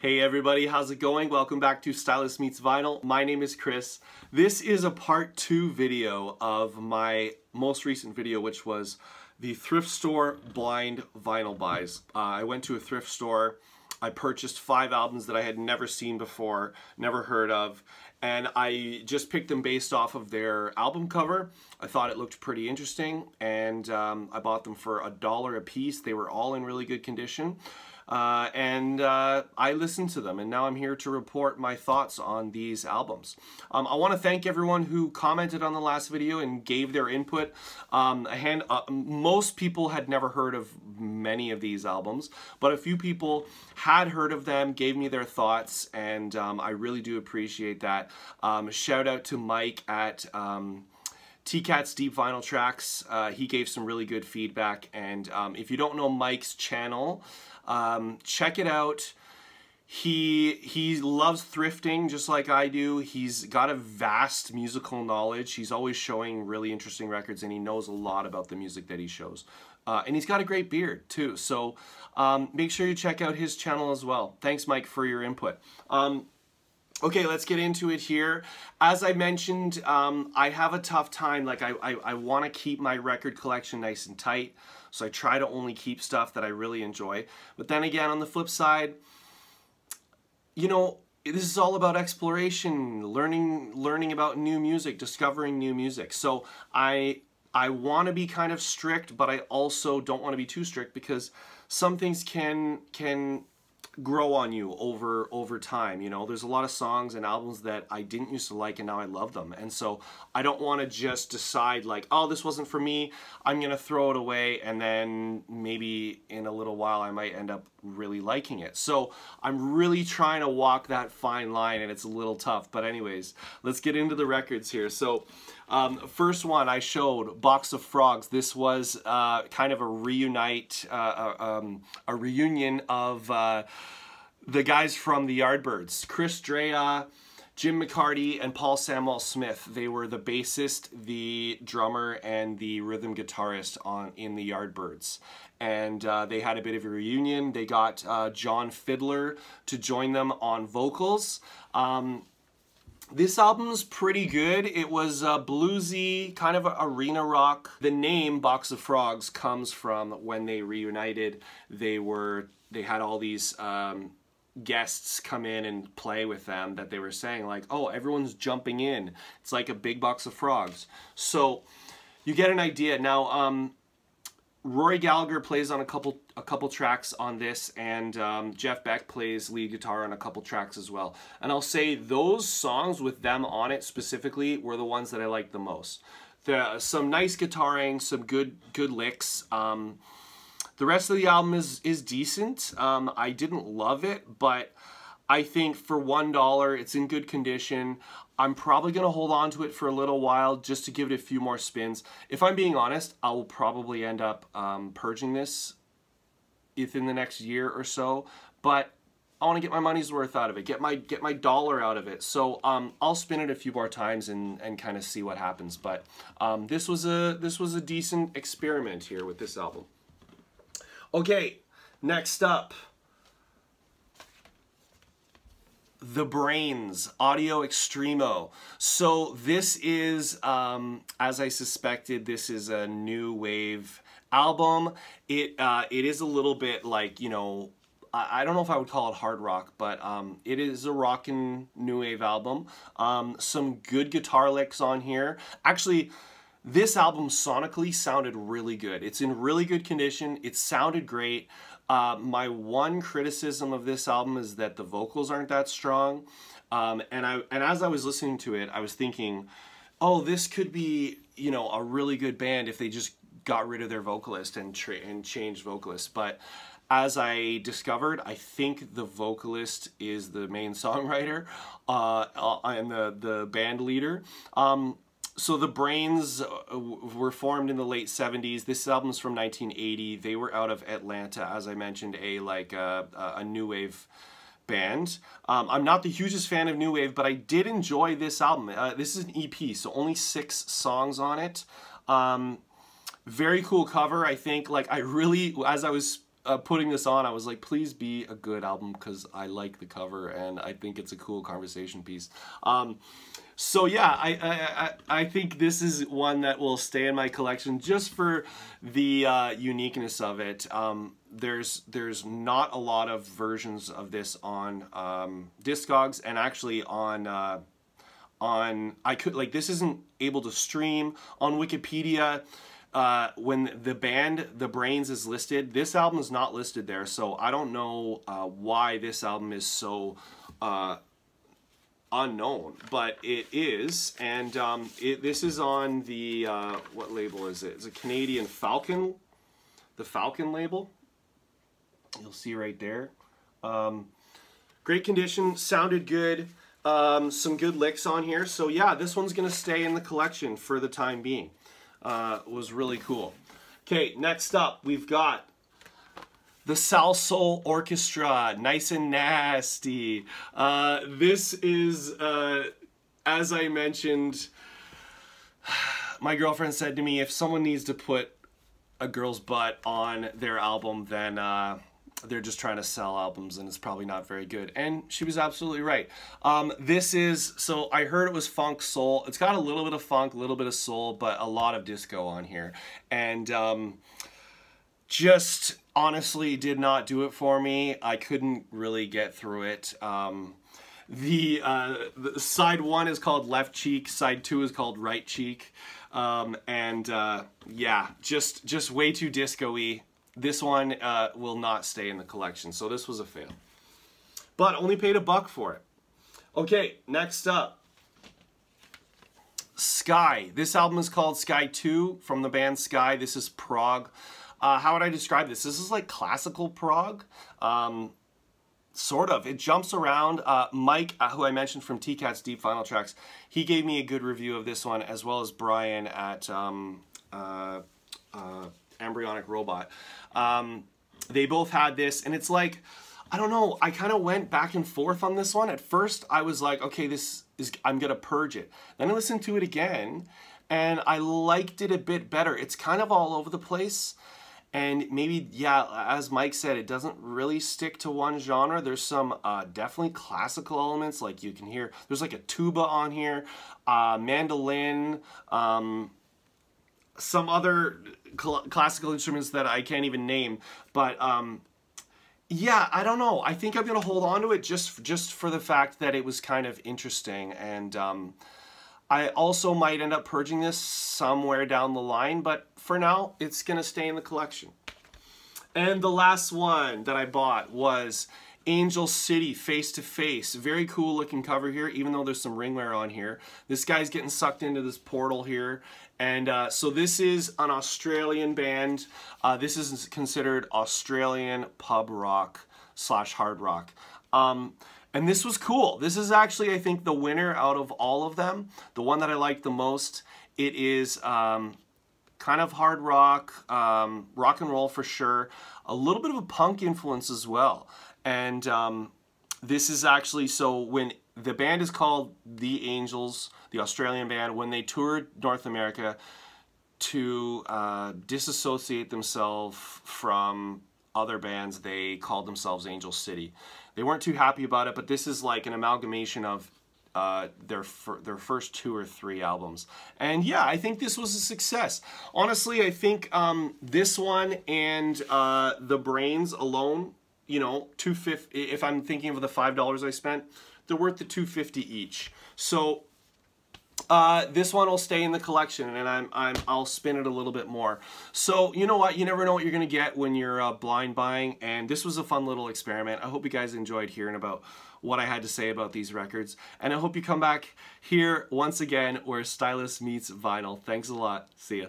Hey everybody, how's it going? Welcome back to Stylist Meets Vinyl. My name is Chris. This is a part 2 video of my most recent video, which was the thrift store blind vinyl buys. I went to a thrift store. I purchased 5 albums that I had never seen before, never heard of, and I just picked them based off of their album cover. I thought it looked pretty interesting, and I bought them for $1 a piece. They were all in really good condition. I listened to them, and now I'm here to report my thoughts on these albums. I want to thank everyone who commented on the last video and gave their input. Most people had never heard of many of these albums, but a few people had heard of them, gave me their thoughts, and I really do appreciate that. Shout out to Mike at T-Cat's Deep Vinyl Tracks. He gave some really good feedback, and if you don't know Mike's channel, check it out. He loves thrifting just like I do. He's got a vast musical knowledge. He's always showing really interesting records, and he knows a lot about the music that he shows. And he's got a great beard too, so make sure you check out his channel as well. Thanks, Mike, for your input. Okay, let's get into it here. As I mentioned, I have a tough time. Like, I want to keep my record collection nice and tight, so I try to only keep stuff that I really enjoy. But then again, on the flip side, you know, this is all about exploration, learning about new music, discovering new music. So I want to be kind of strict, but I also don't want to be too strict, because some things can grow on you over time. You know, there's a lot of songs and albums that I didn't used to like, and now I love them. And so I don't want to just decide like, oh, this wasn't for me, I'm gonna throw it away, and then maybe in a little while I might end up really liking it. So I'm really trying to walk that fine line, and it's a little tough. But anyways, let's get into the records here. So first one I showed, Box of Frogs. This was kind of a reunion of the guys from the Yardbirds, Chris Drea, Jim McCarty, and Paul Samuel Smith. They were the bassist, the drummer, and the rhythm guitarist in the Yardbirds. And they had a bit of a reunion. They got John Fiddler to join them on vocals. This album's pretty good. It was bluesy, kind of arena rock. The name Box of Frogs comes from when they reunited. They had all these guests come in and play with them, that they were saying like, oh, everyone's jumping in. It's like a big box of frogs. So you get an idea. Now, Rory Gallagher plays on a couple tracks on this, and Jeff Beck plays lead guitar on a couple tracks as well. And I'll say those songs with them on it specifically were the ones that I liked the most. Some nice guitaring, some good licks. The rest of the album is decent. I didn't love it, but I think for $1, it's in good condition. I'm probably going to hold on to it for a little while just to give it a few more spins. If I'm being honest, I will probably end up purging this within the next year or so, but I want to get my money's worth out of it, get my dollar out of it. So I'll spin it a few more times and kind of see what happens. But this was a decent experiment here with this album. Okay, next up, The Brains, Audio Extremo. So this is, as I suspected, this is a new wave album. It is a little bit like, you know, I don't know if I would call it hard rock, but it is a rockin' new wave album. Some good guitar licks on here. Actually, this album sonically sounded really good. It's in really good condition. It sounded great. My one criticism of this album is that the vocals aren't that strong. And as I was listening to it, I was thinking, oh, this could be, you know, a really good band if they just got rid of their vocalist and changed vocalists. But as I discovered, I think the vocalist is the main songwriter and the band leader. So the Brains were formed in the late 70s. This album's from 1980. They were out of Atlanta, as I mentioned, a new wave band. I'm not the hugest fan of new wave, but I did enjoy this album. This is an EP, so only 6 songs on it. Very cool cover. I think, like, I really, as I was putting this on, I was like, please be a good album because I like the cover and I think it's a cool conversation piece. So yeah, I think this is one that will stay in my collection just for the uniqueness of it. There's not a lot of versions of this on Discogs, and actually on this isn't able to stream on Wikipedia. When the band The Brains is listed, this album is not listed there, so I don't know why this album is so unknown, but it is. And this is on the what label is it? It's a Canadian Falcon, the Falcon label. You'll see right there. Great condition, sounded good. Some good licks on here. So yeah, this one's gonna stay in the collection for the time being. Was really cool. Okay, next up we've got the Salsoul Orchestra, Nice and Nasty. This is, as I mentioned, my girlfriend said to me, if someone needs to put a girl's butt on their album, then they're just trying to sell albums and it's probably not very good. And she was absolutely right. This is, so I heard it was funk soul. It's got a little bit of funk, a little bit of soul, but a lot of disco on here. And just honestly did not do it for me. I couldn't really get through it. The side one is called Left Cheek, side two is called Right Cheek. Yeah, just way too disco-y. This one will not stay in the collection, so this was a fail. But only paid $1 for it. Okay, next up, Skye. This album is called Skye 2 from the band Skye. This is prog. How would I describe this? This is like classical prog. Sort of. It jumps around. Mike, who I mentioned from TCAT's Deep Vinyl Traxx, he gave me a good review of this one, as well as Brian at Embryonic Robot. They both had this, and it's like, I don't know, I kind of went back and forth on this one. At first, I was like, okay, I'm gonna purge it. Then I listened to it again, and I liked it a bit better. It's kind of all over the place, and maybe, yeah, as Mike said, it doesn't really stick to one genre. There's some definitely classical elements, like you can hear, there's like a tuba on here, mandolin, some other classical instruments that I can't even name, but yeah, I don't know. I think I'm gonna hold on to it just for the fact that it was kind of interesting, and I also might end up purging this somewhere down the line, but for now, it's gonna stay in the collection. And the last one that I bought was Angel City Face to Face. Very cool looking cover here, even though there's some ringware on here. This guy's getting sucked into this portal here. And so this is an Australian band. This is considered Australian pub rock / hard rock. And this was cool. This is actually, I think, the winner out of all of them. The one that I like the most. It is kind of hard rock, rock and roll for sure. A little bit of a punk influence as well. And this is actually, so when the band is called The Angels, the Australian band, when they toured North America to disassociate themselves from other bands, they called themselves Angel City. They weren't too happy about it, but this is like an amalgamation of their first 2 or 3 albums. And yeah, I think this was a success. Honestly, I think this one and The Brains alone, you know, $2.50. If I'm thinking of the $5 I spent, they're worth the $2.50 each. So this one will stay in the collection, and I'll spin it a little bit more. So you know what? You never know what you're gonna get when you're blind buying, and this was a fun little experiment. I hope you guys enjoyed hearing about what I had to say about these records, and I hope you come back here once again where Stylus meets vinyl. Thanks a lot. See ya.